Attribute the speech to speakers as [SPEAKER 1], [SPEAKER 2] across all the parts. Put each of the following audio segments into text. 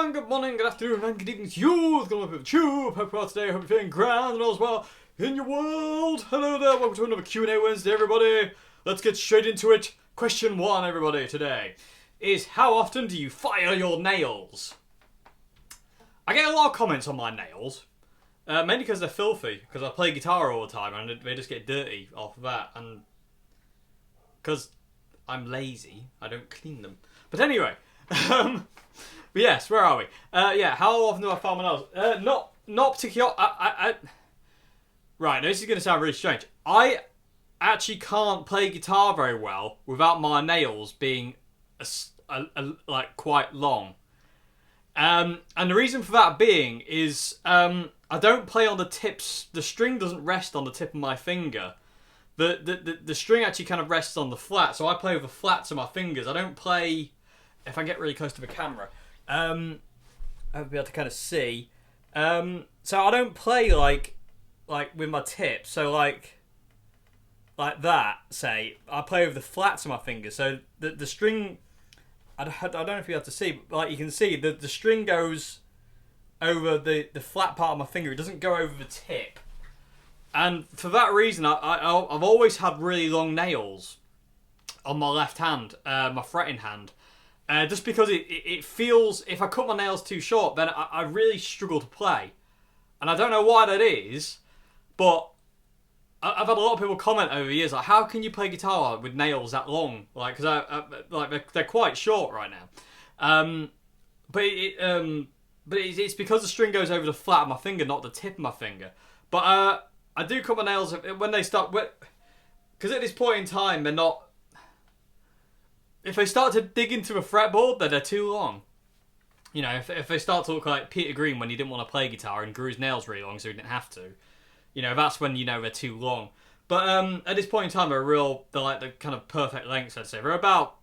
[SPEAKER 1] and good morning, good afternoon, and good evening to you. It's going to be the tube. Hope you're well today. Hope you're feeling grand and all as well in your world. Hello there. Welcome to another Q&A Wednesday, everybody. Let's get straight into it. Question 1, everybody, today is how often do you file your nails? I get a lot of comments on my nails, mainly because they're filthy, because I play guitar all the time and they just get dirty off of that, and because I'm lazy, I don't clean them. But anyway, but yes, where are we? Yeah, how often do I file my nails? Not particularly. Right, now this is going to sound really strange. I actually can't play guitar very well without my nails being like quite long. And the reason for that being is I don't play on the tips. The string doesn't rest on the tip of my finger. The string actually kind of rests on the flat, so I play with the flats of my fingers. I don't play. If I get really close to the camera, I'll be able to kind of see. So I don't play like with my tips. So like that. Say I play with the flats of my fingers. So the string. I don't know if you have to see, but like you can see, the string goes over the flat part of my finger. It doesn't go over the tip. And for that reason, I've always had really long nails on my left hand, my fretting hand. Just because it feels, if I cut my nails too short, then I really struggle to play. And I don't know why that is, but I've had a lot of people comment over the years, like, how can you play guitar with nails that long? Like, because they're quite short right now. But it's because the string goes over the flat of my finger, not the tip of my finger. But I do cut my nails when they start, because at this point in time, they're not. If they start to dig into a fretboard, then they're too long. You know, if they start to look like Peter Green when he didn't want to play guitar and grew his nails really long so he didn't have to, you know, that's when you know they're too long. But at this point in time, they're like the kind of perfect lengths, I'd say. They're about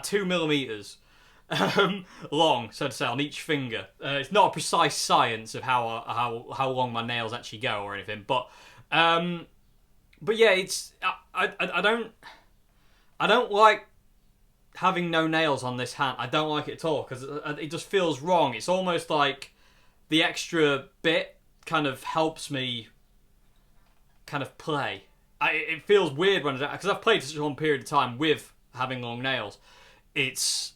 [SPEAKER 1] 2 millimeters long, so to say, on each finger. It's not a precise science of how long my nails actually go or anything, but yeah, it's I don't like having no nails on this hand. I don't like it at all because it just feels wrong. It's almost like the extra bit kind of helps me kind of play. It feels weird when because I've played for such a long period of time with having long nails. It's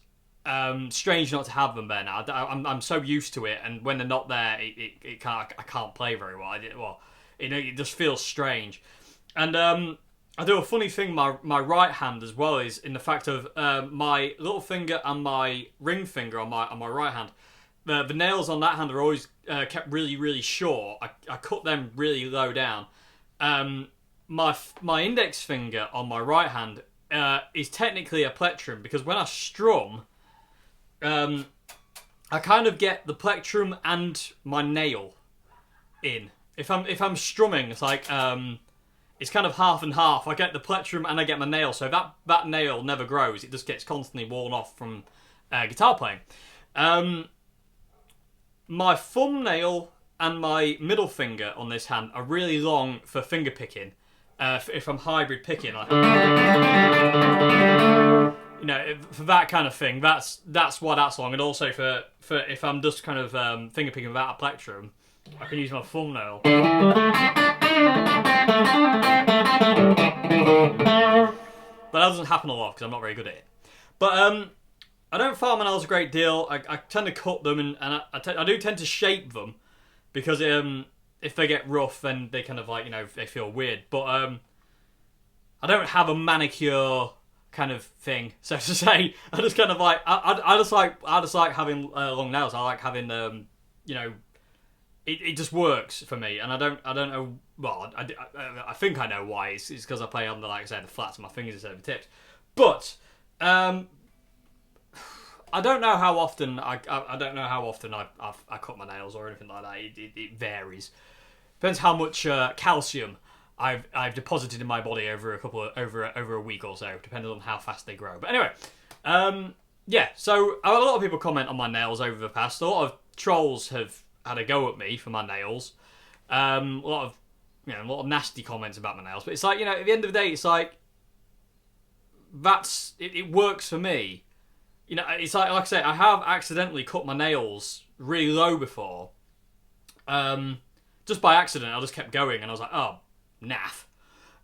[SPEAKER 1] strange not to have them there now. I'm so used to it, and when they're not there, I can't play very well. It just feels strange, and I do a funny thing. My right hand as well is in the fact of my little finger and my ring finger on my right hand. The nails on that hand are always kept really, really short. I cut them really low down. My index finger on my right hand is technically a plectrum because when I strum, I kind of get the plectrum and my nail in. If I'm strumming, it's like it's kind of half and half. I get the plectrum and I get my nail, so that nail never grows. It just gets constantly worn off from guitar playing. My thumbnail and my middle finger on this hand are really long for finger picking. If I'm hybrid picking, like, you know, for that kind of thing, that's why that's long. And also for if I'm just kind of finger picking without a plectrum, I can use my thumbnail. But that doesn't happen a lot because I'm not very good at it. But I don't file my nails a great deal. I tend to cut them and I do tend to shape them because if they get rough, then they kind of like, you know, they feel weird. But I don't have a manicure kind of thing, so to say. I just kind of like I just like having long nails. I like having you know, it just works for me, and I don't know. Well, I think I know why. It's because I play on the, like I said, the flats of my fingers instead of the tips. But I don't know how often I cut my nails or anything like that. It varies. Depends how much calcium I've deposited in my body over a week or so, depending on how fast they grow. But anyway, yeah. So I had a lot of people comment on my nails over the past. A lot of trolls have had a go at me for my nails. A lot of nasty comments about my nails. But it's like, you know, at the end of the day, it's like it works for me. you know, it's like I say, I have accidentally cut my nails really low before. Just by accident, I just kept going, and I was like, oh, naff.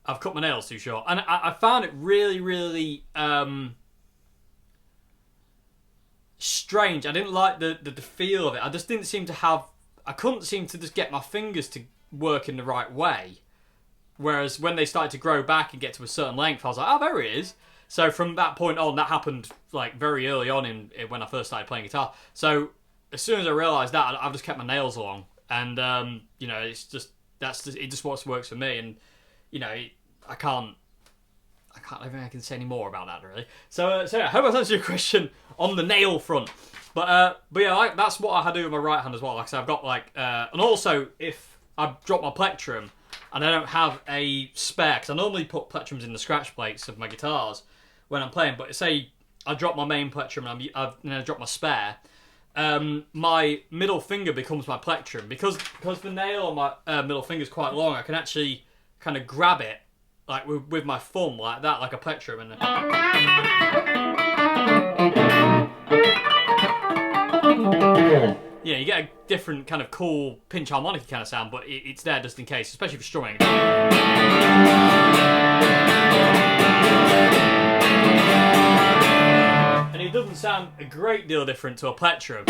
[SPEAKER 1] I've cut my nails too short. And I found it really, really strange. I didn't like the feel of it. I just didn't seem to have... I couldn't seem to just get my fingers to work in the right way. Whereas when they started to grow back and get to a certain length, I was like, oh, there it is. So from that point on, that happened like very early on in when I first started playing guitar. So as soon as I realised that, I've just kept my nails long. And, you know, it's just... it just works for me. And, you know, I don't think I can say any more about that, really. So yeah, I hope I answered your question on the nail front. But yeah, that's what I had to do with my right hand as well. Like I said, I've got like... and also, if I drop my plectrum and I don't have a spare, because I normally put plectrums in the scratch plates of my guitars when I'm playing, but say I drop my main plectrum and I drop my spare, my middle finger becomes my plectrum. Because the nail on my middle finger is quite long, I can actually kind of grab it like with my thumb like that, like a plectrum, and yeah, you get a different kind of cool pinch harmonica kind of sound, but it's there just in case, especially for strumming. And it doesn't sound a great deal different to a plectrum.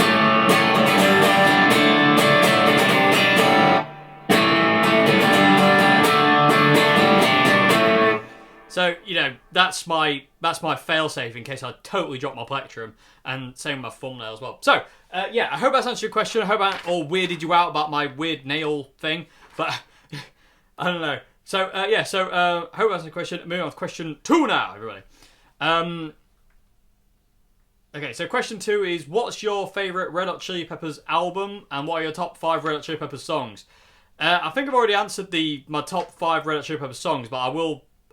[SPEAKER 1] So, you know, that's my fail-safe in case I totally drop my plectrum, and same with my thumbnail as well. So, yeah, I hope that's answered your question. I hope I all weirded you out about my weird nail thing, but I don't know. So, yeah, so I hope that's answered your question. Moving on to question 2 now, everybody. Okay, so question 2 is, what's your favourite Red Hot Chili Peppers album, and what are your top 5 Red Hot Chili Peppers songs? I think I've already answered my top 5 Red Hot Chili Peppers songs, but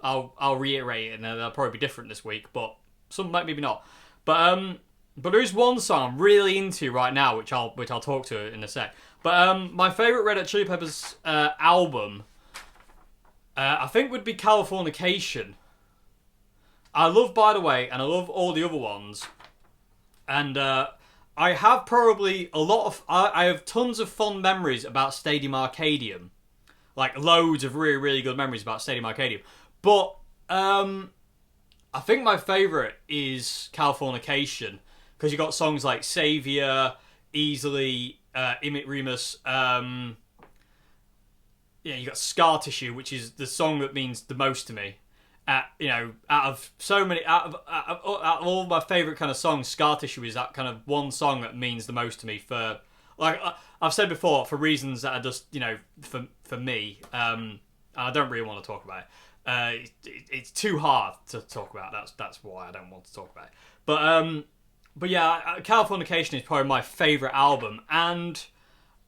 [SPEAKER 1] I'll reiterate it, and they'll probably be different this week, but some might, maybe not. But there is one song I'm really into right now, which I'll talk to in a sec. But my favourite Red Hot Chili Peppers album, I think would be Californication. I love By the Way, and I love all the other ones. And I have probably I have tons of fond memories about Stadium Arcadium. Like, loads of really, really good memories about Stadium Arcadium. But I think my favourite is Californication, because you got songs like Saviour, Easily, Imit Remus. Yeah, you got Scar Tissue, which is the song that means the most to me. You know, out of all my favourite kind of songs, Scar Tissue is that kind of one song that means the most to me for, like I've said before, for reasons that are just, you know, for me. And I don't really want to talk about it. It's too hard to talk about. That's why I don't want to talk about it. But yeah, Californication is probably my favourite album, and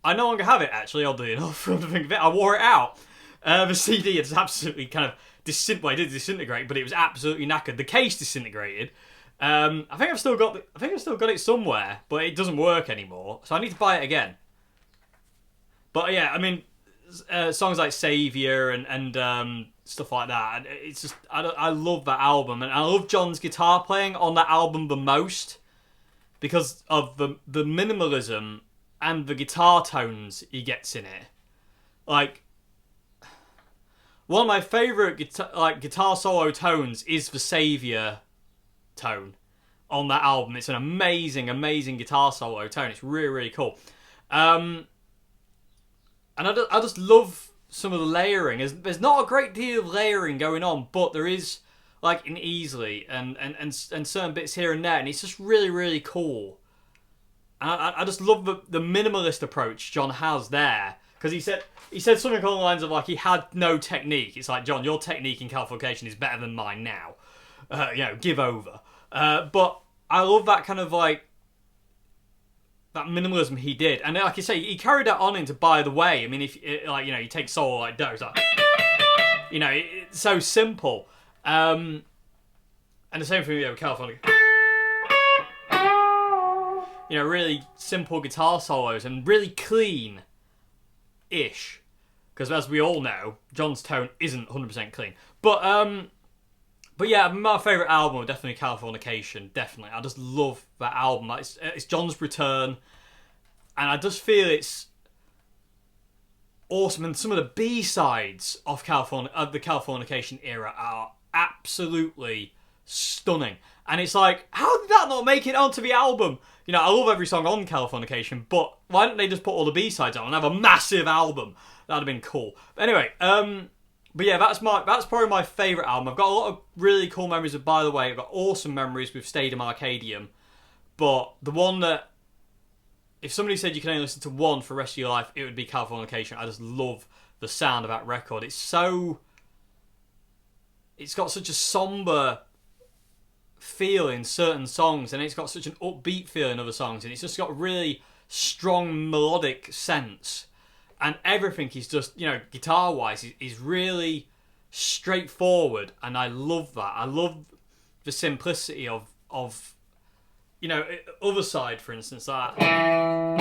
[SPEAKER 1] I no longer have it, actually, oddly enough. From the think of it, I wore it out. The CD is absolutely kind of it did disintegrate, but it was absolutely knackered. The case disintegrated. I think I've still got it somewhere, but it doesn't work anymore, so I need to buy it again. But yeah, I mean, songs like Saviour and stuff like that. And it's just I love that album, and I love John's guitar playing on that album the most because of the minimalism and the guitar tones he gets in it. Like, one of my favourite guitar solo tones is the Saviour tone on that album. It's an amazing, amazing guitar solo tone. It's really, really cool. And I just love some of the layering. There's not a great deal of layering going on, but there is, like in Easily and certain bits here and there, and it's just really, really cool. And I just love the minimalist approach John has there, because he said something along the lines of, like, he had no technique. It's like, John, your technique in Californication is better than mine now. You know, give over. But I love that kind of, like, that minimalism he did. And like you say, he carried that on into By the Way. I mean, if, like, you know, you take solo like Doe, it's like, you know, it's so simple. And the same thing with California. You know, really simple guitar solos and really clean-ish. Because as we all know, John's tone isn't 100% clean. But But yeah, my favourite album was definitely Californication. Definitely, I just love that album. It's John's return, and I just feel it's awesome. And some of the B-sides of the Californication era are absolutely stunning. And it's like, how did that not make it onto the album? You know, I love every song on Californication, but why don't they just put all the B-sides on and have a massive album? That'd have been cool. But anyway, but yeah, that's probably my favourite album. I've got a lot of really cool memories of By the Way. I've got awesome memories with Stadium Arcadium. But the one that, if somebody said you can only listen to one for the rest of your life, it would be Californication. I just love the sound of that record. It's got such a somber feel in certain songs, and it's got such an upbeat feel in other songs, and it's just got a really strong melodic sense, and everything is just, you know, guitar wise is really straightforward, and I love that. I love the simplicity of you know, Other Side, for instance, that. I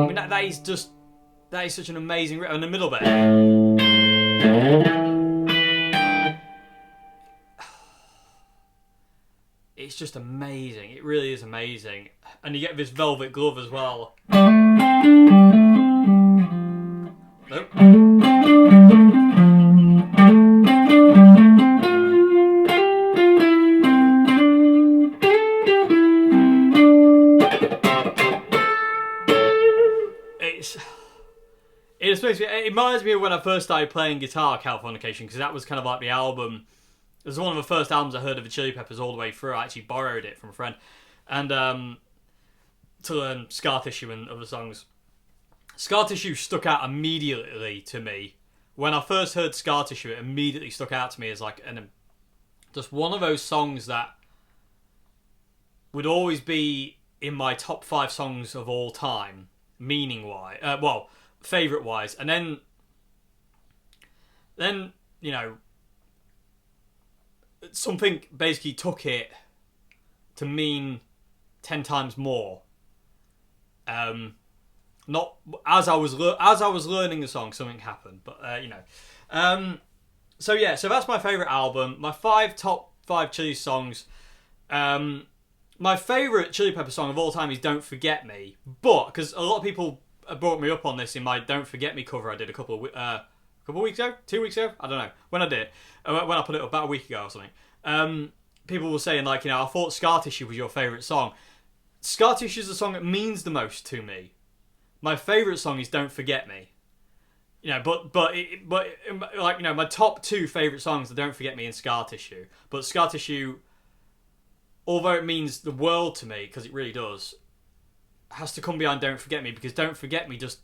[SPEAKER 1] mean, that is such an amazing riff. In the middle bit, it's just amazing. It really is amazing. And you get this Velvet Glove as well. Nope. It reminds me of when I first started playing guitar, Californication, because that was kind of like the album. It was one of the first albums I heard of the Chili Peppers all the way through. I actually borrowed it from a friend, and to learn Scar Tissue and other songs. Scar Tissue stuck out immediately to me. When I first heard Scar Tissue, it immediately stuck out to me as like just one of those songs that would always be in my top 5 songs of all time, meaning-wise. Favourite-wise. And then, you know, something basically took it to mean 10 times more. Not as I was learning the song, something happened, but you know. So yeah, so that's my favourite album. My top 5 Chili songs. My favourite Chili Pepper song of all time is "Don't Forget Me," but because a lot of people brought me up on this in my "Don't Forget Me" cover I did a couple of weeks ago, 2 weeks ago, I don't know when I did it, when I put it up about a week ago or something. People were saying, like, you know, I thought Scar Tissue was your favourite song. Scar Tissue is the song that means the most to me. My favourite song is "Don't Forget Me." You know, but like, you know, my top 2 favourite songs are "Don't Forget Me" and "Scar Tissue." But Scar Tissue, although it means the world to me, because it really does, has to come behind "Don't Forget Me," because "Don't Forget Me" just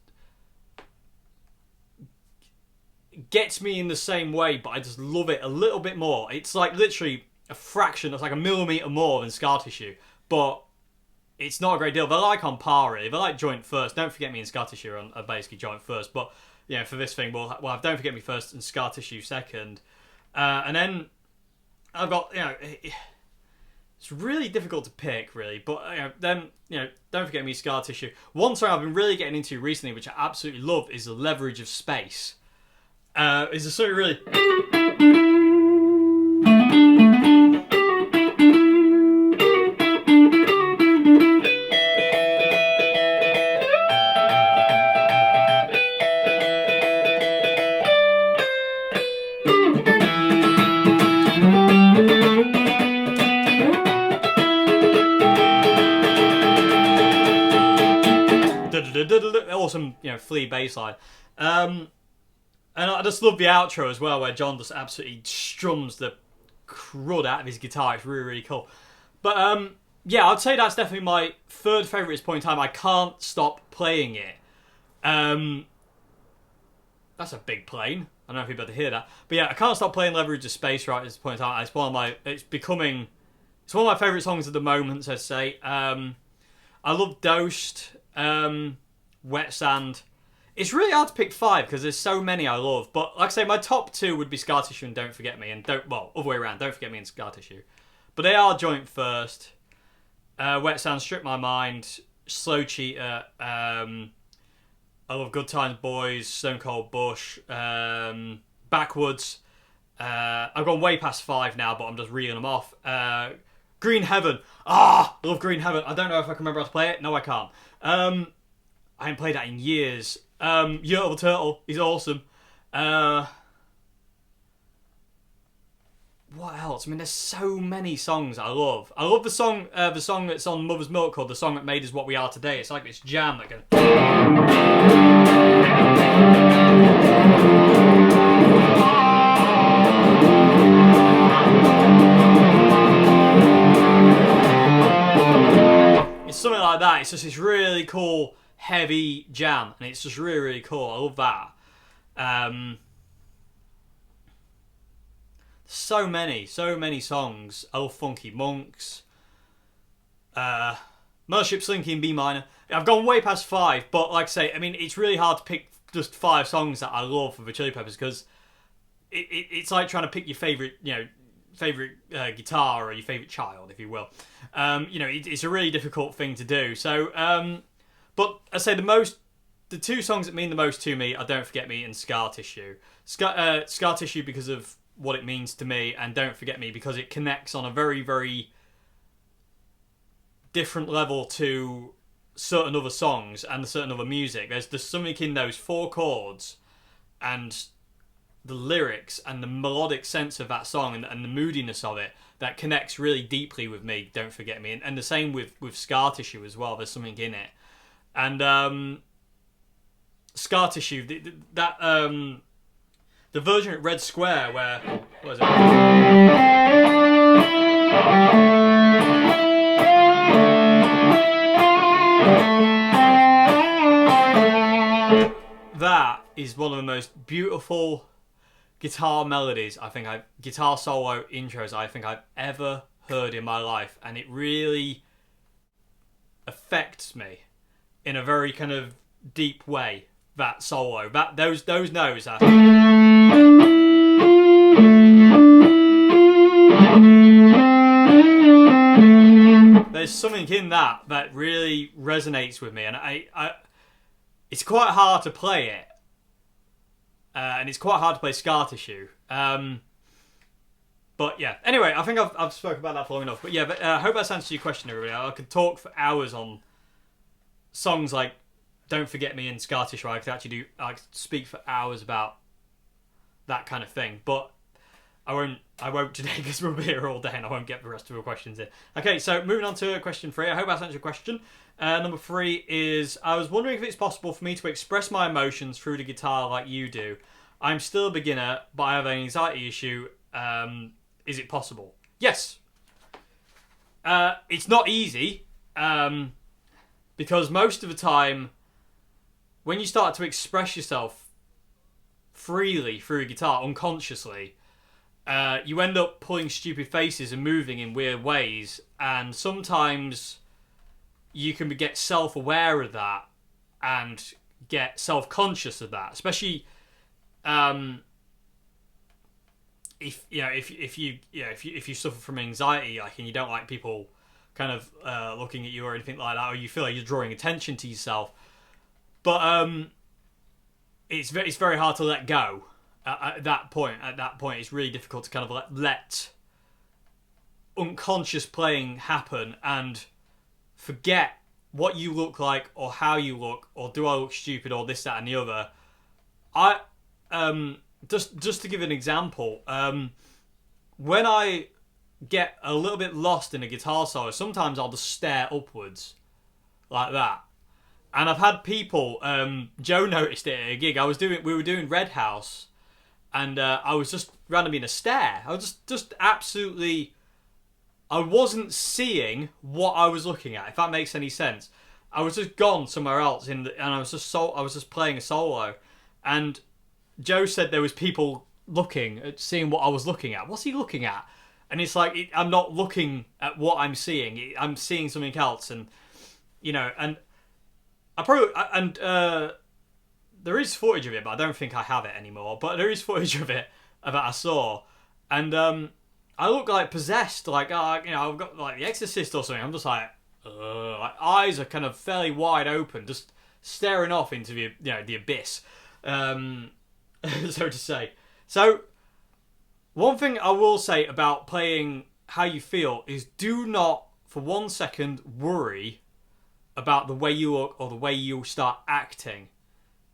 [SPEAKER 1] gets me in the same way, but I just love it a little bit more. It's like literally a fraction, it's like a millimetre more than Scar Tissue, but it's not a great deal. They're like on par, really. They're like joint first. "Don't Forget Me" and "Scar Tissue" are basically joint first, but you know, for this thing, we'll have "Don't Forget Me" first and "Scar Tissue" second. And then I've got, you know, it's really difficult to pick, really, but you know, then, you know, "Don't Forget Me," "Scar Tissue." One song I've been really getting into recently, which I absolutely love, is "The Leverage of Space." It's a song really. Awesome, you know, Flea bass line. And I just love the outro as well, where John just absolutely strums the crud out of his guitar. It's really, really cool. But yeah, I'd say that's definitely my third favourite at this point in time. I can't stop playing it. That's a big plane. I don't know if you'd be able to hear that. But yeah, I can't stop playing "Leverage of Space" right at this point in time. It's one of my favourite songs at the moment, I'd say. I love "Dosed," "Wet Sand." It's really hard to pick 5 because there's so many I love. But like I say, my top 2 would be "Scar Tissue" and "Don't Forget Me," and other way around, "Don't Forget Me" and "Scar Tissue." But they are joint first. "Wet Sand," "Strip My Mind," "Slow Cheater," a I love Good Times Boys, Stone Cold Bush, Backwoods. I've gone way past 5 now, but I'm just reeling them off. Green Heaven. I love Green Heaven. I don't know if I can remember how to play it. No, I can't. I haven't played that in years. Year of the Turtle. He's awesome. What else? I mean, there's so many songs I love. I love the song that's on Mother's Milk called "The Song That Made Us What We Are Today." It's like this jam that goes. It's something like that. It's just this really cool, heavy jam, and it's just really, really cool. I love that. So many songs. I love Funky Monks. Mothership Slinky in B minor. I've gone way past 5, but like I say, I mean, it's really hard to pick just 5 songs that I love for the Chili Peppers, because it's like trying to pick your favourite, guitar or your favourite child, if you will. It's a really difficult thing to do. So, but I say the 2 songs that mean the most to me are "Don't Forget Me" and "Scar Tissue." Scar Tissue because of what it means to me, and "Don't Forget Me" because it connects on a very, very different level to certain other songs and certain other music. There's something in those 4 chords and the lyrics and the melodic sense of that song and the moodiness of it that connects really deeply with me. "Don't Forget Me," and the same with "Scar Tissue" as well. There's something in it, and "Scar Tissue" the version at Red Square where... What is it? That is one of the most beautiful guitar melodies guitar solo intros I think I've ever heard in my life, and it really affects me in a very kind of deep way. That solo, those notes are... There's something in that really resonates with me, and it's quite hard to play it, and it's quite hard to play "Scar Tissue." But yeah, anyway, I think I've spoken about that for long enough. But yeah, I hope that's answered your question, everybody. I could talk for hours on songs like "Don't Forget Me" and "Scar Tissue." I could speak for hours about that kind of thing, but I won't today because we'll be here all day and I won't get the rest of the questions in. Okay, so moving on to question 3. I hope that's answered your question. Number 3 is, I was wondering if it's possible for me to express my emotions through the guitar like you do. I'm still a beginner, but I have an anxiety issue. Is it possible? Yes. It's not easy, because most of the time, when you start to express yourself freely through a guitar, unconsciously, you end up pulling stupid faces and moving in weird ways, and sometimes you can get self-aware of that and get self-conscious of that, especially if you suffer from anxiety, like, and you don't like people kind of looking at you or anything like that, or you feel like you're drawing attention to yourself. But it's very hard to let go at that point. At that point, it's really difficult to kind of let unconscious playing happen and forget what you look like or how you look or do I look stupid or this, that, and the other. Just to give an example, when I get a little bit lost in a guitar solo, sometimes I'll just stare upwards like that. And I've had people, Joe noticed it at a gig. We were doing Red House, and I was just randomly in a stare. I was just absolutely, I wasn't seeing what I was looking at, if that makes any sense. I was just gone somewhere else and I was just playing a solo, and Joe said there was people looking at seeing what I was looking at. What's he looking at? And it's like, I'm not looking at what I'm seeing. I'm seeing something else, and and I probably there is footage of it, but I don't think I have it anymore. But there is footage of it that I saw, and I look like possessed, like I've got like The Exorcist or something. I'm just like eyes are kind of fairly wide open, just staring off into the the abyss, so to say. So one thing I will say about playing how you feel is do not for 1 second worry about the way you look or the way you start acting,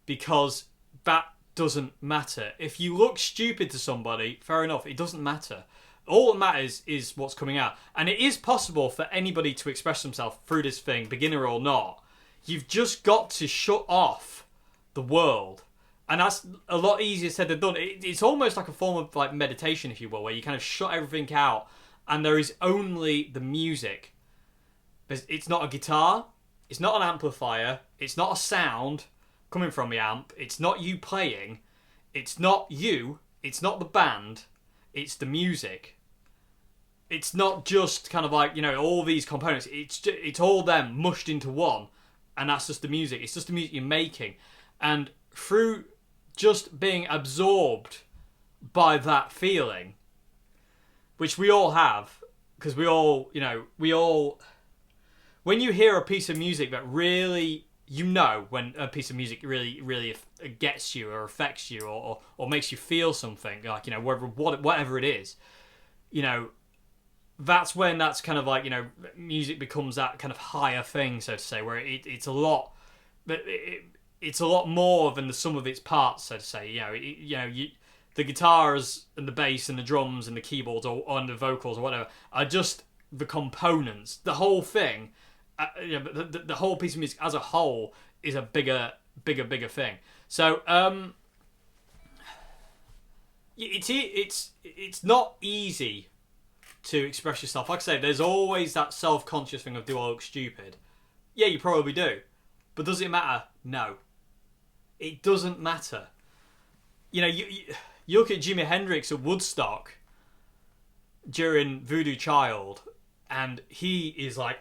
[SPEAKER 1] because that doesn't matter. If you look stupid to somebody, fair enough, it doesn't matter. All that matters is what's coming out. And it is possible for anybody to express themselves through this thing, beginner or not. You've just got to shut off the world. And that's a lot easier said than done. It's almost like a form of like meditation, if you will, where you kind of shut everything out and there is only the music. It's not a guitar. It's not an amplifier. It's not a sound coming from the amp. It's not you playing. It's not you. It's not the band. It's the music. It's not just kind of like, all these components. It's all them mushed into one. And that's just the music. It's just the music you're making. And through just being absorbed by that feeling, which we all have, because we all, when you hear a piece of music that really, when a piece of music really gets you or affects you or makes you feel something, like, whatever it is, that's when that's kind of like, music becomes that kind of higher thing, so to say, where it's a lot more than the sum of its parts, so to say. The guitars and the bass and the drums and the keyboards or the vocals or whatever are just the components. The whole thing, the whole piece of music as a whole is a bigger thing. So it's not easy to express yourself. Like I say, there's always that self-conscious thing of, do I look stupid? Yeah, you probably do. But does it matter? No. It doesn't matter. You look at Jimi Hendrix at Woodstock during Voodoo Child, and he is like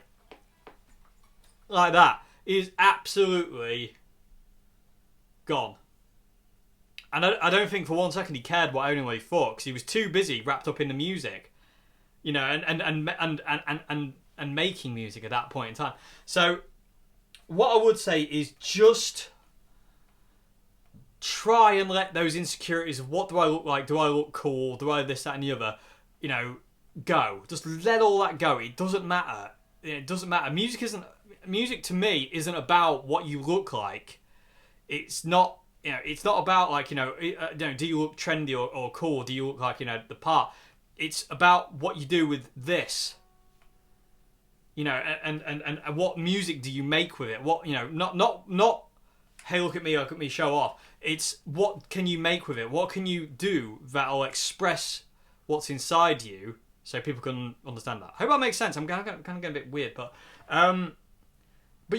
[SPEAKER 1] that. He is absolutely gone. And I don't think for 1 second he cared what anyone he thought, because he was too busy wrapped up in the music, and making music at that point in time. So what I would say is just try and let those insecurities of what do I look like, do I look cool, do I this, that and the other, go. Just let all that go. It doesn't matter. It doesn't matter. Music to me isn't about what you look like. It's not, it's not about like, do you look trendy or cool? Do you look like, the part? It's about what you do with this. And what music do you make with it? What, not hey, look at me, show off. It's what can you make with it? What can you do that'll express what's inside you so people can understand that? I hope that makes sense. I'm kind of getting a bit weird, but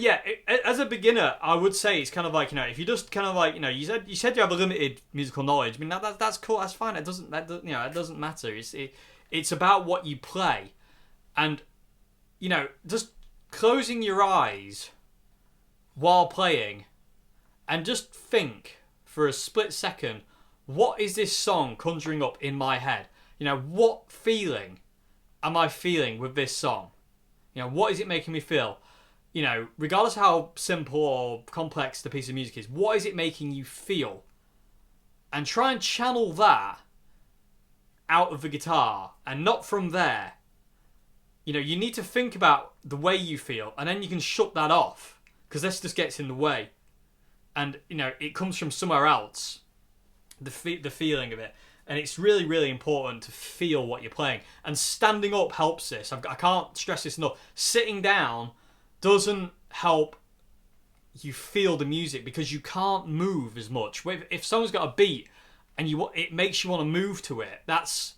[SPEAKER 1] yeah, as a beginner, I would say it's kind of like, if you just kind of like, you said you have a limited musical knowledge. I mean, that's cool. That's fine. It doesn't matter. It's about what you play, and just closing your eyes while playing, and just think for a split second, what is this song conjuring up in my head? What feeling am I feeling with this song? What is it making me feel? Regardless of how simple or complex the piece of music is, what is it making you feel? And try and channel that out of the guitar, and not from there. You need to think about the way you feel, and then you can shut that off, because this just gets in the way. And, it comes from somewhere else, the feeling of it. And it's really, really important to feel what you're playing. And standing up helps this. I can't stress this enough. Sitting down doesn't help you feel the music, because you can't move as much. If someone's got a beat and it makes you want to move to it, that's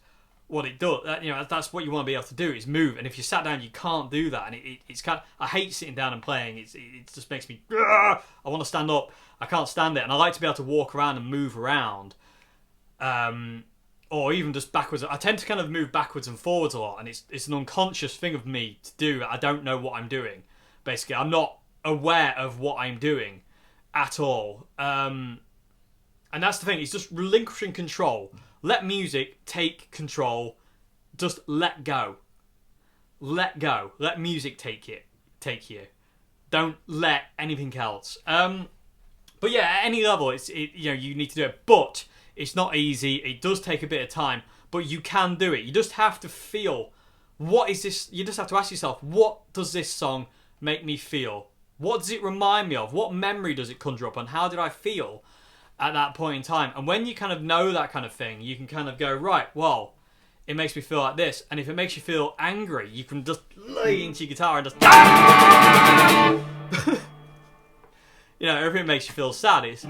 [SPEAKER 1] what it does. That's what you want to be able to do, is move. And if you sat down, you can't do that. And it's kind of, I hate sitting down and playing. It just makes me, I want to stand up. I can't stand it. And I like to be able to walk around and move around. Or even just backwards. I tend to kind of move backwards and forwards a lot, and it's an unconscious thing of me to do. I don't know what I'm doing. Basically, I'm not aware of what I'm doing at all. And that's the thing. It's just relinquishing control. Let music take control. Just let go. Let go. Let music take you. Don't let anything else. But yeah, at any level, you need to do it. But it's not easy. It does take a bit of time, but you can do it. You just have to feel, what is this? You just have to ask yourself, what does this song make me feel? What does it remind me of? What memory does it conjure up? And how did I feel at that point in time? And when you kind of know that kind of thing, you can kind of go, right, well, it makes me feel like this. And if it makes you feel angry, you can just lay into your guitar and just... You know, if it makes you feel sad, it's...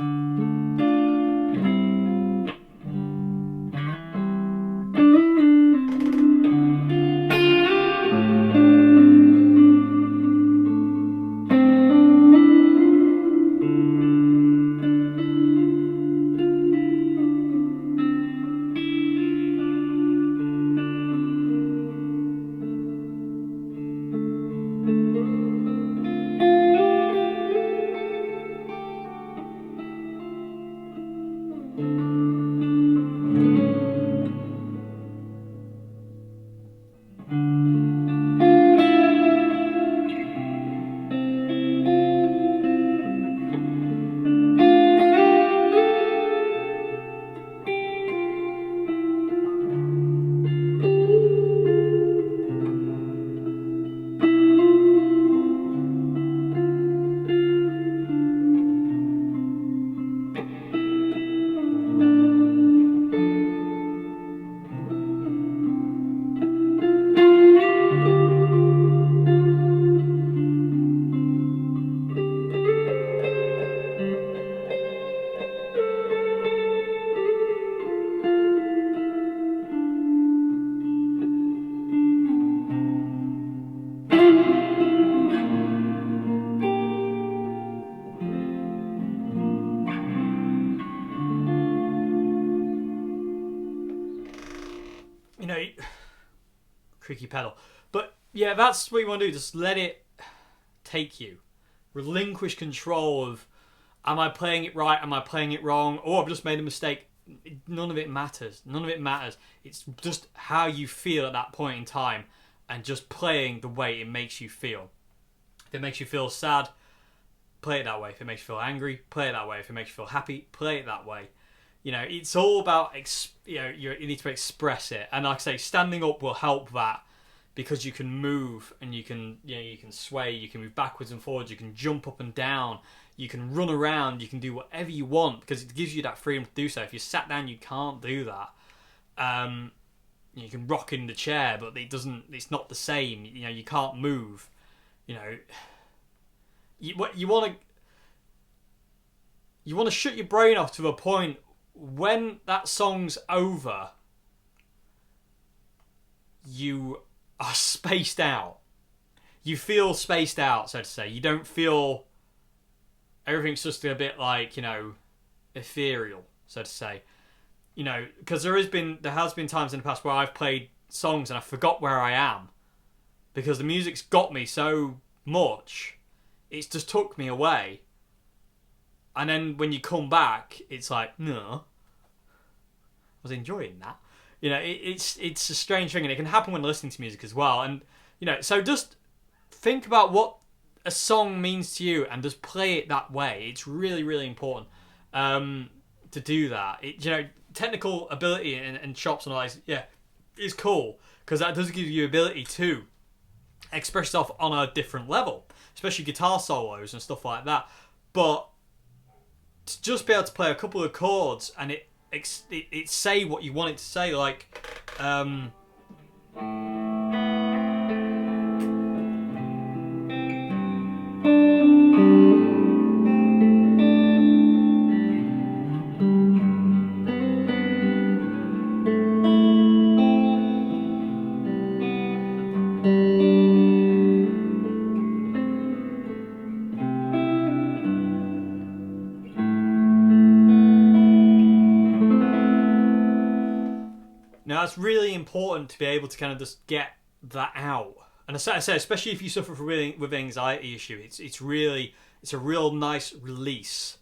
[SPEAKER 1] Creaky pedal. But yeah, that's what you want to do. Just let it take you. Relinquish control of, am I playing it right? Am I playing it wrong? Or I've just made a mistake. None of it matters. None of it matters. It's just how you feel at that point in time, and just playing the way it makes you feel. If it makes you feel sad, play it that way. If it makes you feel angry, play it that way. If it makes you feel happy, play it that way. You know, it's all about, you need to express it. And like I say, standing up will help that, because you can move and you can sway, you can move backwards and forwards, you can jump up and down, you can run around, you can do whatever you want, because it gives you that freedom to do so. If you're sat down, you can't do that. You can rock in the chair, but it's not the same. You know, you can't move. You know, you want to shut your brain off to a point. When that song's over, you are spaced out. You feel spaced out, so to say. You don't feel... Everything's just a bit like, ethereal, so to say. You know, because there has been times in the past where I've played songs and I forgot where I am. Because the music's got me so much, it's just took me away. And then when you come back, it's like, no, I was enjoying that. You know, it's a strange thing, and it can happen when listening to music as well. And, so just think about what a song means to you and just play it that way. It's really, really important to do that. Technical ability and chops and all that is cool, because that does give you the ability to express yourself on a different level, especially guitar solos and stuff like that. But to just be able to play a couple of chords and it say what you want it to say, like now, it's really important to be able to kind of just get that out. And as I say, especially if you suffer with anxiety issue, it's a real nice release.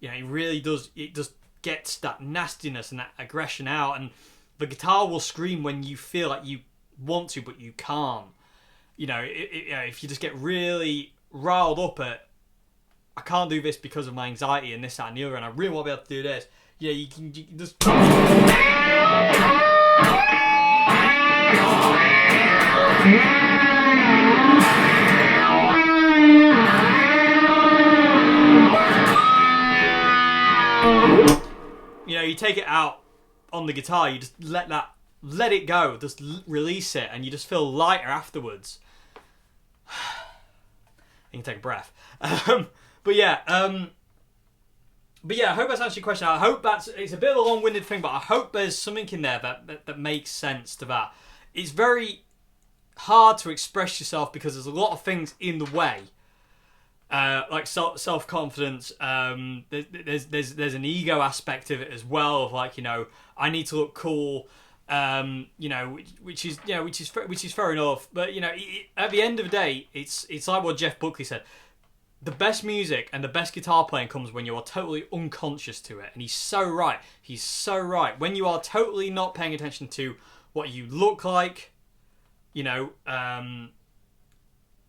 [SPEAKER 1] It really does. It just gets that nastiness and that aggression out, and the guitar will scream when you feel like you want to, but you can't. If you just get really, riled up at, I can't do this because of my anxiety and this, that and the other, and I really want to be able to do this. Yeah, you can just... You know, you take it out on the guitar, you just let it go, just release it, and you just feel lighter afterwards. You can take a breath. But yeah, I hope that's answered your question. I hope it's a bit of a long-winded thing, but I hope there's something in there that makes sense to that. It's very hard to express yourself because there's a lot of things in the way. Like self-confidence, there's an ego aspect of it as well, of like, you know, I need to look cool, you know, which is fair enough. But you know, at the end of the day, it's like what Jeff Buckley said: the best music and the best guitar playing comes when you are totally unconscious to it. And he's so right. He's so right. When you are totally not paying attention to what you look like, you know,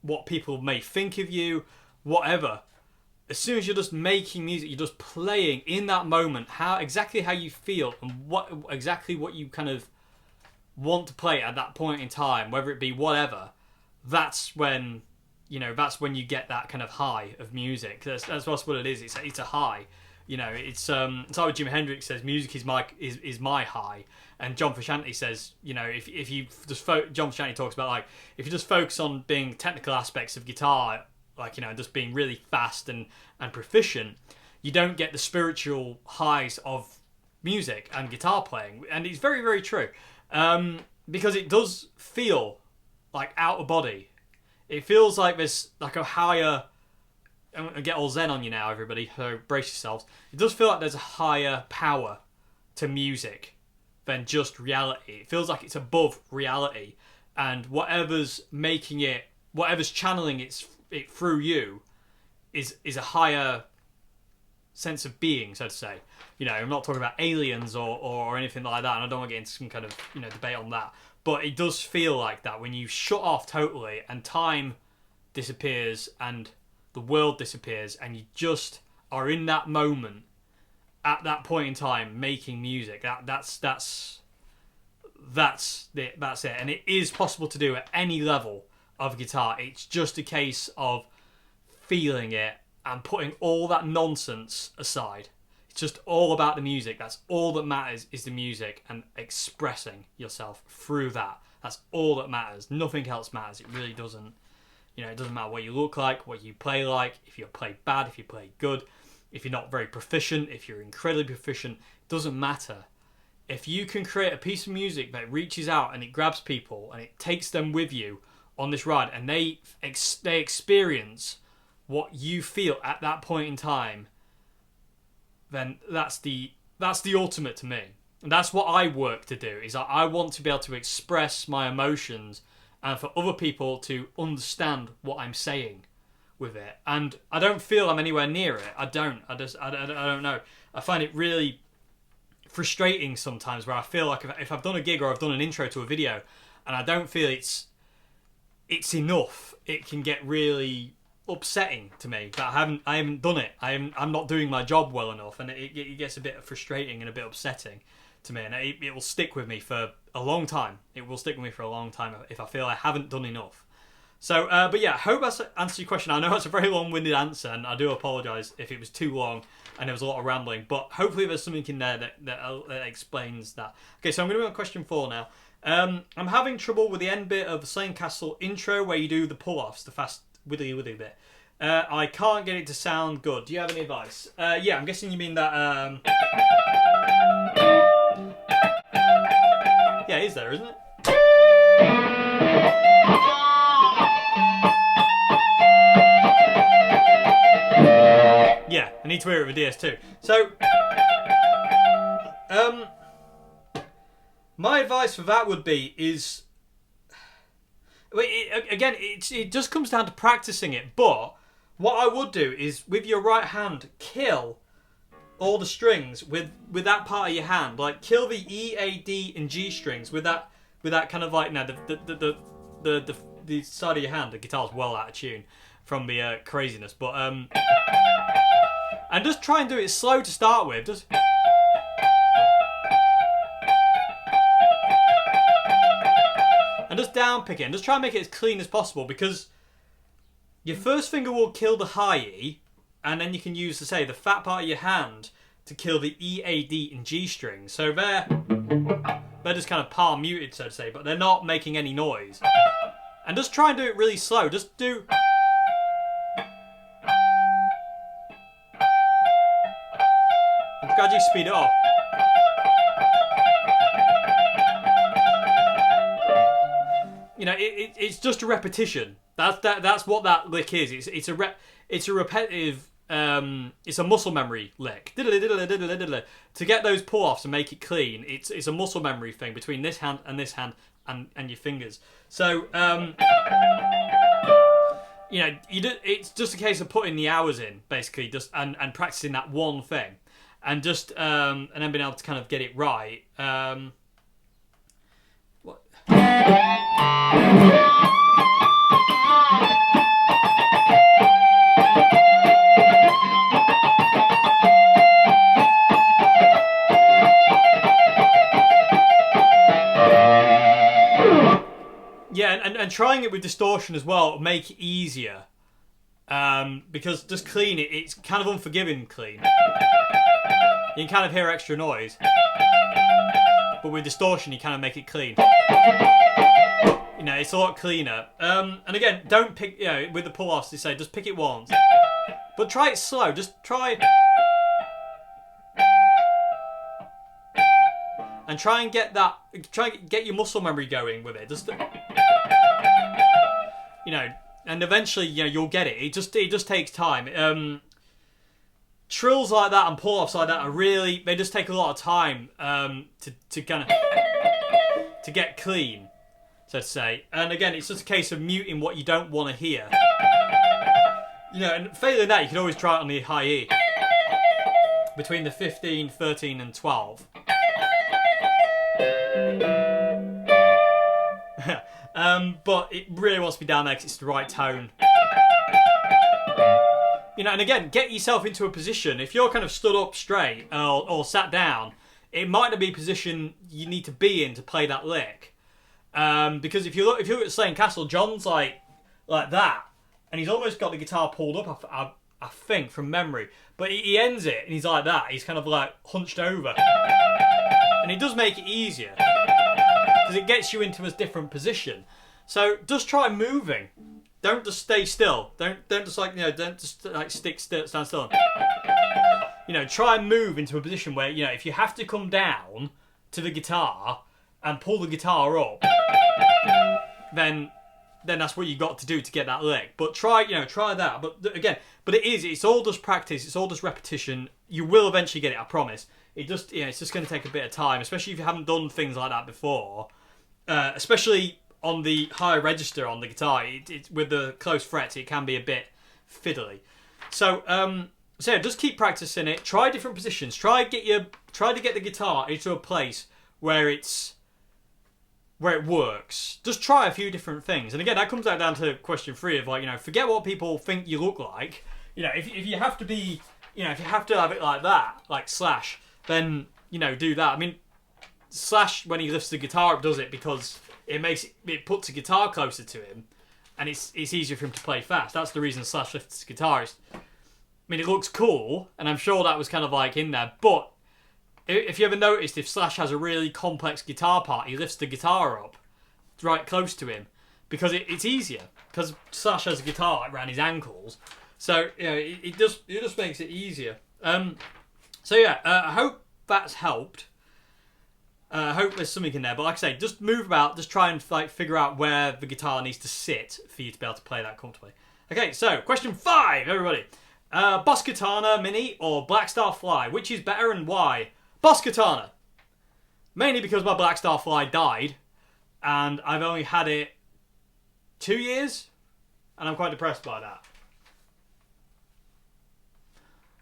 [SPEAKER 1] what people may think of you, whatever. As soon as you're just making music, you're just playing in that moment, exactly how you feel and what you kind of want to play at that point in time, whether it be whatever. That's when, you know, that's when you get that kind of high of music. That's what it is. It's a high. You know, it's like what Jimi Hendrix says: music is my high. And John Frusciante says, you know, if you just John Frusciante talks about, like, if you just focus on being technical aspects of guitar, like, you know, just being really fast and proficient, you don't get the spiritual highs of music and guitar playing. And it's very, very true. Because it does feel like out of body. It feels like there's like a higher... I'm going to get all zen on you now, everybody, so brace yourselves. It does feel like there's a higher power to music than just reality. It feels like it's above reality. And whatever's making it, whatever's channeling it through you is a higher sense of being, so to say. You know, I'm not talking about aliens or anything like that, and I don't want to get into some kind of, you know, debate on that. But it does feel like that when you shut off totally and time disappears and the world disappears and you just are in that moment at that point in time making music. That's it. And it is possible to do at any level of guitar. It's just a case of feeling it and putting all that nonsense aside. It's just all about the music. That's all that matters, is the music and expressing yourself through that. That's all that matters. Nothing else matters. It really doesn't. You know, it doesn't matter what you look like, what you play like, if you play bad, if you play good, if you're not very proficient, if you're incredibly proficient. It doesn't matter. If you can create a piece of music that reaches out and it grabs people and it takes them with you on this ride, and they experience what you feel at that point in time, then that's the ultimate to me. And that's what I work to do, is I want to be able to express my emotions and for other people to understand what I'm saying with it. And I don't feel I'm anywhere near it. I don't know. I find it really frustrating sometimes, where I feel like if I've done a gig or I've done an intro to a video and I don't feel it's enough, it can get really upsetting to me that I haven't done it. I'm not doing my job well enough, and it gets a bit frustrating and a bit upsetting to me, and it will stick with me for a long time. It will stick with me for a long time if I feel I haven't done enough. So, but yeah, I hope that's answered your question. I know that's a very long-winded answer, and I do apologise if it was too long and there was a lot of rambling, but hopefully there's something in there that explains that. Okay, so I'm going to go on question 4 now. I'm having trouble with the end bit of the Slane Castle intro where you do the pull-offs, the fast widdly bit. I can't get it to sound good. Do you have any advice? Yeah, I'm guessing you mean that... Yeah, it is there, isn't it? Yeah, I need to hear it with DS2. So, my advice for that would be it just comes down to practicing it. But what I would do is, with your right hand, kill all the strings with that part of your hand. Like, kill the E, A, D, and G strings with that kind of like, no, the side of your hand. The guitar's well out of tune. from the craziness. But and just try and do it slow to start with. Just. And just down pick it, and just try and make it as clean as possible, because your first finger will kill the high E, and then you can use, to say, the fat part of your hand to kill the E, A, D, and G strings. So they're just kind of palm muted, so to say, but they're not making any noise. And just try and do it really slow. Just do. And gradually speed it up. You know, it's just a repetition. That's what that lick is. It's a repetitive. It's a muscle memory lick. To get those pull offs and make it clean, it's a muscle memory thing between this hand and your fingers. So you know, it's just a case of putting the hours in, basically, just and practicing that one thing, and just and then being able to kind of get it right. What? Yeah, and trying it with distortion as well will make it easier. Because just clean it, it's kind of unforgiving clean. You can kind of hear extra noise. But with distortion, you kind of make it clean. You know, it's a lot cleaner. And again, don't pick, you know, with the pull-offs, they say, just pick it once. But try it slow, just try. And try and get your muscle memory going with it. Just, you know, and eventually, you know, you'll get it. It just takes time. Trills like that and pull-offs like that are really, they just take a lot of time to kind of to get clean, so to say. And again, it's just a case of muting what you don't want to hear. You know, and failing that, you can always try it on the high E between the 15, 13, and 12. But it really wants to be down there because it's the right tone. You know, and again, get yourself into a position. If you're kind of stood up straight or sat down, it might not be a position you need to be in to play that lick. Because if you look at Slane Castle, John's like that, and he's almost got the guitar pulled up, I think, from memory. But he ends it, and he's like that. He's kind of like hunched over. And it does make it easier, because it gets you into a different position. So just try moving. Don't just stay still. Don't just like, you know, don't just like stand still. You know, try and move into a position where, you know, if you have to come down to the guitar and pull the guitar up, then that's what you got to do to get that lick. But try that. But again, it's all just practice. It's all just repetition. You will eventually get it, I promise. It's just going to take a bit of time, especially if you haven't done things like that before. Especially on the higher register on the guitar, with the close frets, it can be a bit fiddly. So yeah, just keep practicing it. Try different positions. Try to get the guitar into a place where it works. Just try a few different things. And again, that comes down to question 3 of, like, you know, forget what people think you look like. You know, if you have to be, you know, if you have to have it like that, like Slash, then, you know, do that. I mean, Slash, when he lifts the guitar up, does it because it puts the guitar closer to him, and it's easier for him to play fast. That's the reason Slash lifts his guitar. I mean, it looks cool, and I'm sure that was kind of like in there. But if you ever noticed, if Slash has a really complex guitar part, he lifts the guitar up right close to him because it's easier, because Slash has a guitar like around his ankles. So, you know, it just makes it easier. So yeah, I hope that's helped. I hope there's something in there. But like I say, just move about. Just try and like figure out where the guitar needs to sit for you to be able to play that comfortably. Okay, so question 5, everybody. Boss Katana Mini or Blackstar Fly? Which is better and why? Boss Katana. Mainly because my Blackstar Fly died, and I've only had it 2 years, and I'm quite depressed by that.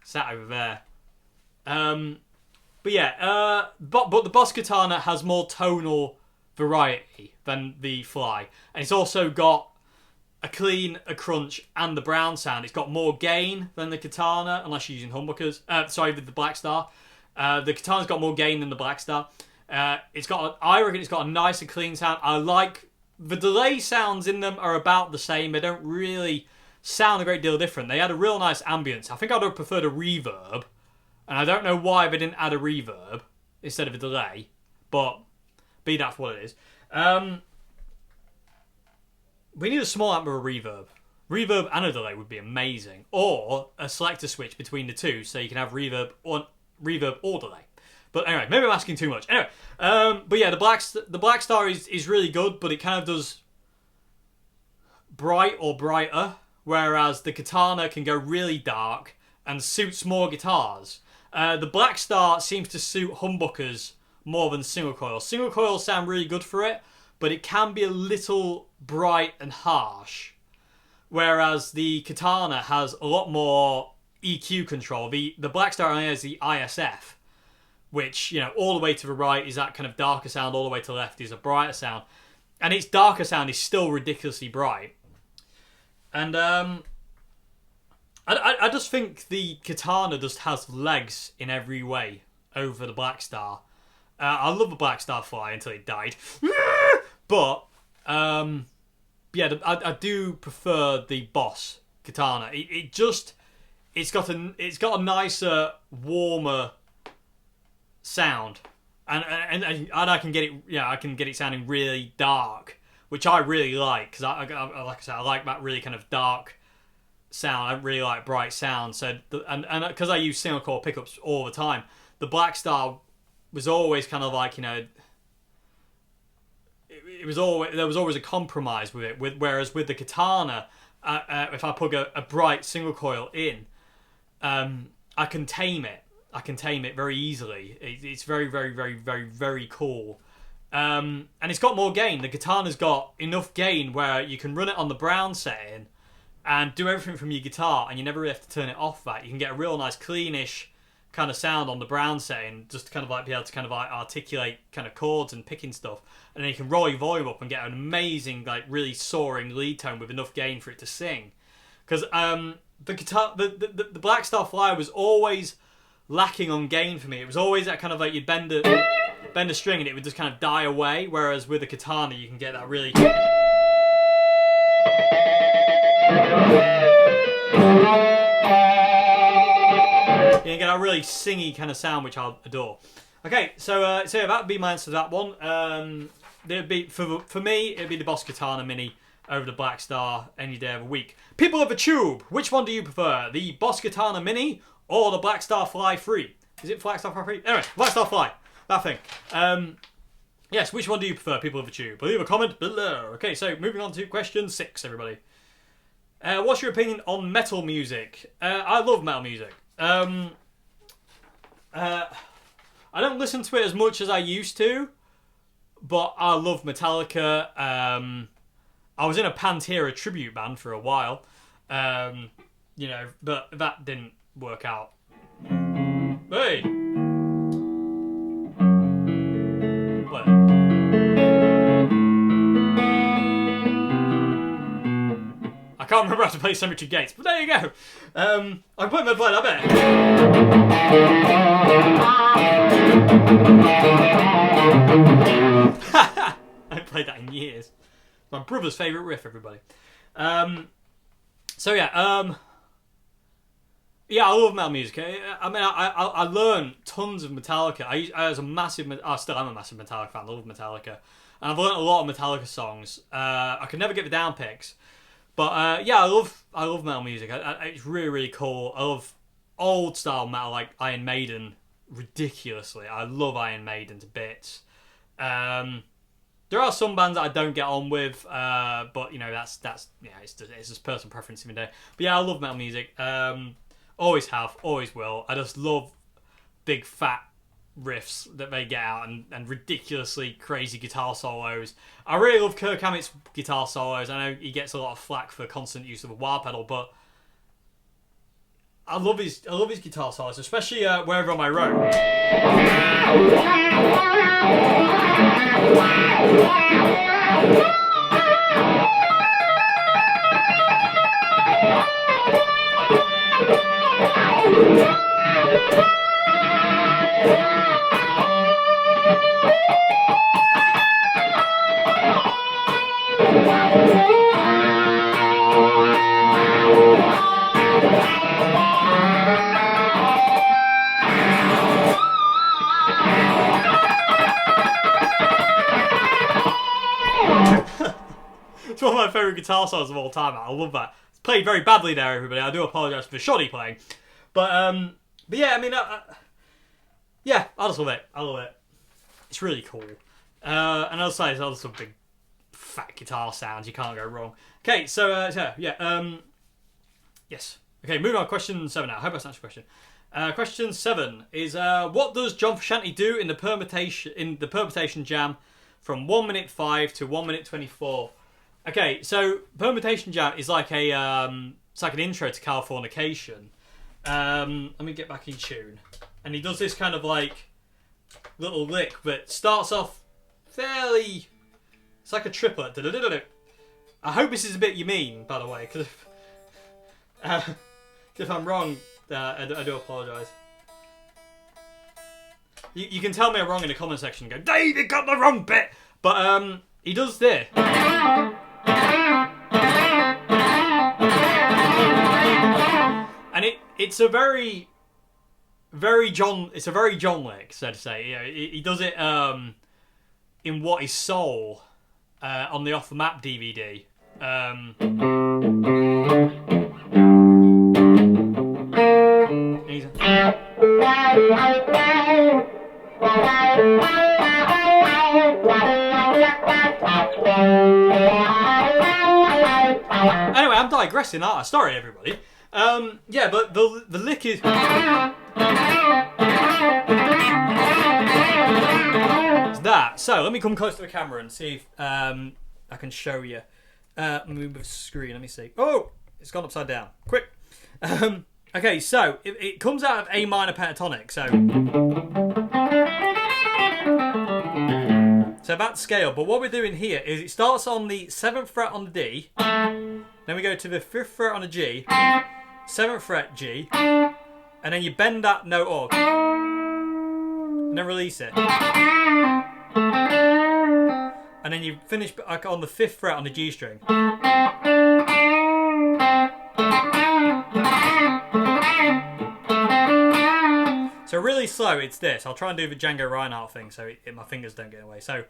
[SPEAKER 1] Sat over there. But yeah, but the Boss Katana has more tonal variety than the Fly, and it's also got a clean, a crunch, and the brown sound. It's got more gain than the Katana, unless you're using humbuckers. Sorry, with the Blackstar. The Katana's got more gain than the Blackstar. I reckon it's got a nice and clean sound. I like the delay sounds in them are about the same. They don't really sound a great deal different. They had a real nice ambience. I think I'd have preferred a reverb, and I don't know why they didn't add a reverb instead of a delay, but be that for what it is. We need a small amp with a reverb. Reverb and a delay would be amazing. Or a selector switch between the two so you can have reverb or delay. But anyway, maybe I'm asking too much. Anyway, but yeah, the Blackstar is really good, but it kind of does bright or brighter, whereas the Katana can go really dark and suits more guitars. The Blackstar seems to suit humbuckers more than single coil. Single coils sound really good for it, but it can be a little bright and harsh. Whereas the Katana has a lot more EQ control. The Blackstar only has the ISF, which, all the way to the right is that kind of darker sound, all the way to the left is a brighter sound. And its darker sound is still ridiculously bright. And I just think the Katana just has legs in every way over the Blackstar. I love the Blackstar Fly until it died. But, yeah, I do prefer the Boss Katana. It's got a nicer, warmer sound, and I can get it. Yeah, I can get it sounding really dark, which I really like because I like I said, I like that really kind of dark sound. I don't really like bright sound. So and because I use single coil pickups all the time, the Blackstar was always kind of like there was always a compromise with it. Whereas with the Katana, if I plug a bright single coil in, I can tame it. I can tame it very easily. It's very, very, very, very, very cool. And it's got more gain. The Katana's got enough gain where you can run it on the brown setting and do everything from your guitar, and you never really have to turn it off that. You can get a real nice, cleanish kind of sound on the brown setting, just to kind of like be able to kind of like articulate kind of chords and picking stuff. And then you can roll your volume up and get an amazing, like really soaring lead tone with enough gain for it to sing. Because the Blackstar Fly was always lacking on gain for me. It was always that kind of like you'd bend a string and it would just kind of die away, whereas with the Katana you can get that really singy kind of sound, which I adore. Okay, so yeah, that would be my answer to that one. There'd be for me, it'd be the Boss Katana Mini over the Blackstar any day of the week. People of the Tube, which one do you prefer? The Boss Katana Mini or the Blackstar Fly 3? Is it Blackstar Fly 3? Anyway, Blackstar Fly. That thing. Yes, which one do you prefer, people of the Tube? Leave a comment below. Okay, so moving on to question 6, everybody. What's your opinion on metal music? I love metal music. I don't listen to it as much as I used to, but I love Metallica. I was in a Pantera tribute band for a while, but that didn't work out. Hey! What? I can't remember how to play Cemetery Gates, but there you go. I can put my play, I bet. I haven't played that in years. My brother's favourite riff, everybody. So yeah, yeah, I love metal music. I mean, I learned tons of Metallica. I still am a massive Metallica fan. I love Metallica, and I've learned a lot of Metallica songs. I could never get the down picks, but yeah, I love metal music. It's really, really cool. I love old style metal like Iron Maiden ridiculously. I love Iron Maiden to bits. There are some bands that I don't get on with, but that's it's just personal preference in the day. But yeah, I love metal music. Always have, always will. I just love big fat riffs that they get out and ridiculously crazy guitar solos. I really love Kirk Hammett's guitar solos. I know he gets a lot of flack for constant use of a wah pedal, but I love his guitar solos, especially Wherever Am I Roam. It's one of my favourite guitar solos of all time. I love that. It's played very badly there, everybody. I do apologise for the shoddy playing. But yeah, I mean, yeah, I just love it. I love it. It's really cool. And I'll say there's some big fat guitar sounds. You can't go wrong. Okay, so yeah, yes. Okay, moving on. Question 7 now. I hope that's not your question. Question 7 is what does John Frusciante do in the permutation jam from 1 minute 5 to 1 minute 24? Okay, so permutation jam is like a it's like an intro to Californication. Let me get back in tune. And he does this kind of like little lick, but starts off fairly. It's like a triplet. I hope this is a bit you mean, by the way, because if I'm wrong, I do apologise. You can tell me I'm wrong in the comment section and go, Dave, you got the wrong bit! But he does this. And it's a very John lick, so to say. You know, he does it in What Is Soul on the Off the Map DVD. Anyway, I'm digressing, aren't I? Sorry, everybody. Yeah, but the lick is. It's that. So let me come close to the camera and see if I can show you. Let me move the screen. Let me see. Oh, it's gone upside down. Quick. Okay, so it comes out of A minor pentatonic. So that's scale. But what we're doing here is it starts on the 7th fret on the D. Then we go to the 5th fret on the G. 7th fret G. And then you bend that note up. And then release it. And then you finish on the 5th fret on the G string. So really slow, it's this. I'll try and do the Django Reinhardt thing so my fingers don't get away. So.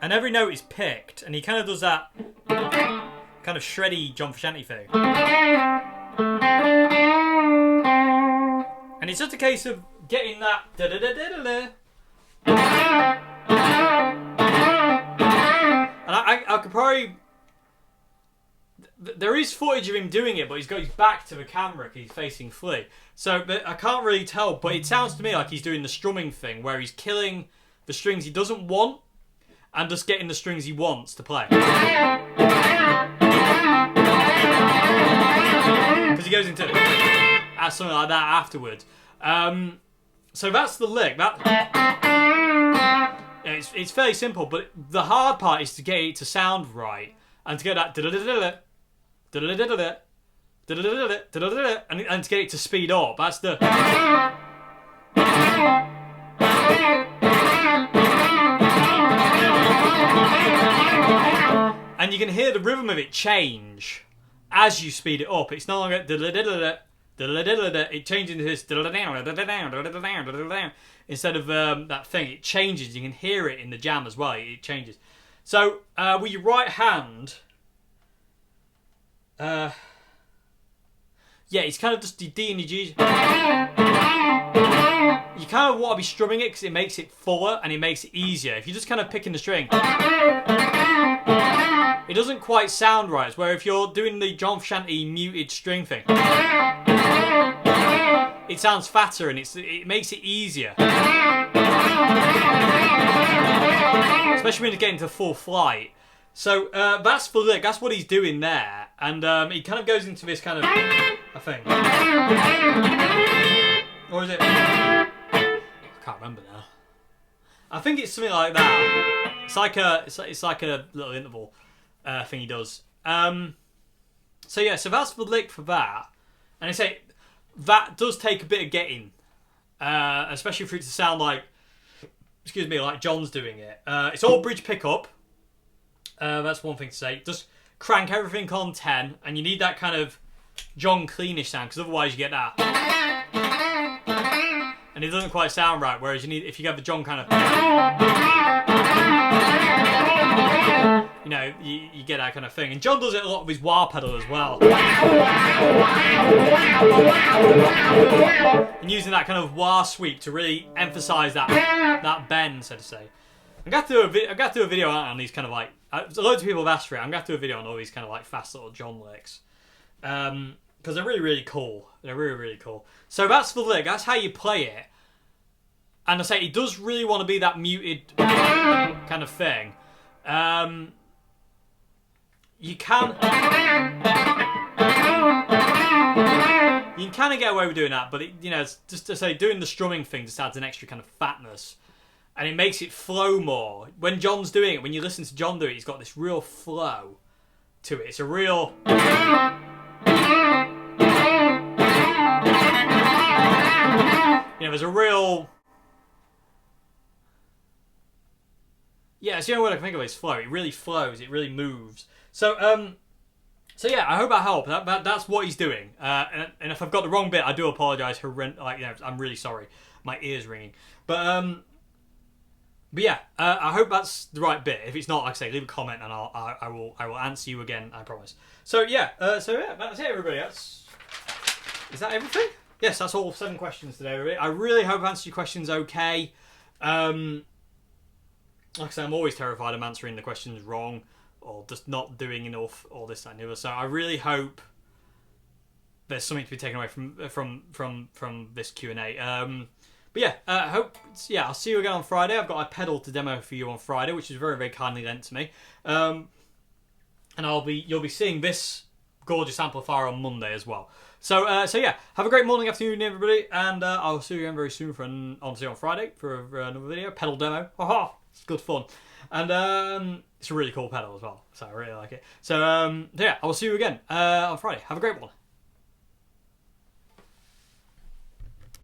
[SPEAKER 1] And every note is picked, and he kind of does that kind of shreddy John Frusciante thing. And it's just a case of getting that da-da-da-da-da-da. And I could probably. There is footage of him doing it, but he's got his back to the camera because he's facing Flea. So but I can't really tell, but it sounds to me like he's doing the strumming thing where he's killing the strings he doesn't want and just getting the strings he wants to play. Because he goes into something like that afterwards. So that's the lick. It's fairly simple, but the hard part is to get it to sound right and to get that and to get it to speed up. That's the. And you can hear the rhythm of it change as you speed it up. It's no longer it changes into this instead of that thing. It changes. You can hear it in the jam as well. It changes. So with your right hand, yeah, it's kind of just the D and the G. You kind of want to be strumming it because it makes it fuller and it makes it easier. If you're just kind of picking the string, it doesn't quite sound right. It's where if you're doing the John Frusciante muted string thing, it sounds fatter and it makes it easier. Especially when you get into full flight. So that's for lick. That's what he's doing there, and he kind of goes into this kind of a thing. Or is it? I can't remember now. I think it's something like that. It's like a little interval thing he does. So yeah, so that's the lick for that. And I say that does take a bit of getting, especially for it to sound like, excuse me, like John's doing it. It's all bridge pickup. That's one thing to say. Just crank everything on 10, and you need that kind of John cleanish sound, because otherwise you get that, and it doesn't quite sound right. Whereas you need, if you have the John kind of, you know, you get that kind of thing. And John does it a lot with his wah pedal as well, and using that kind of wah sweep to really emphasise that bend, so to say. I'm going to do a video on these kind of like, loads of people have asked for it. I'm going to do a video on all these kind of like fast little John licks. Because they're really, really cool. They're really, really cool. So that's the lick. That's how you play it. And I say, it does really want to be that muted kind of thing. You can kind of get away with doing that, but it, you know, it's just to say, doing the strumming thing just adds an extra kind of fatness. And it makes it flow more. When John's doing it, when you listen to John do it, he's got this real flow to it. It's a real... You know, there's a real... Yeah, it's the only word I can think of is flow. It really flows. It really moves. So yeah, I hope that helped. That's what he's doing. And if I've got the wrong bit, I do apologise. Like, you know, I'm really sorry. My ear's ringing. But yeah, I hope that's the right bit. If it's not, like I say, leave a comment and I will answer you again. I promise. So yeah, that's it, everybody. Is that everything? Yes, that's all 7 questions today, everybody. I really hope I answered your questions okay. Like I say, I'm always terrified of answering the questions wrong or just not doing enough or this, that, and the other. So I really hope there's something to be taken away from this Q&A. But yeah, I'll see you again on Friday. I've got a pedal to demo for you on Friday, which is very, very kindly lent to me. And you'll be seeing this gorgeous amplifier on Monday as well. So yeah, have a great morning, afternoon, everybody, and I'll see you again very soon on Friday for another video, pedal demo. It's good fun, and it's a really cool pedal as well, so I really like it. So yeah, I will see you again on Friday. Have a great one.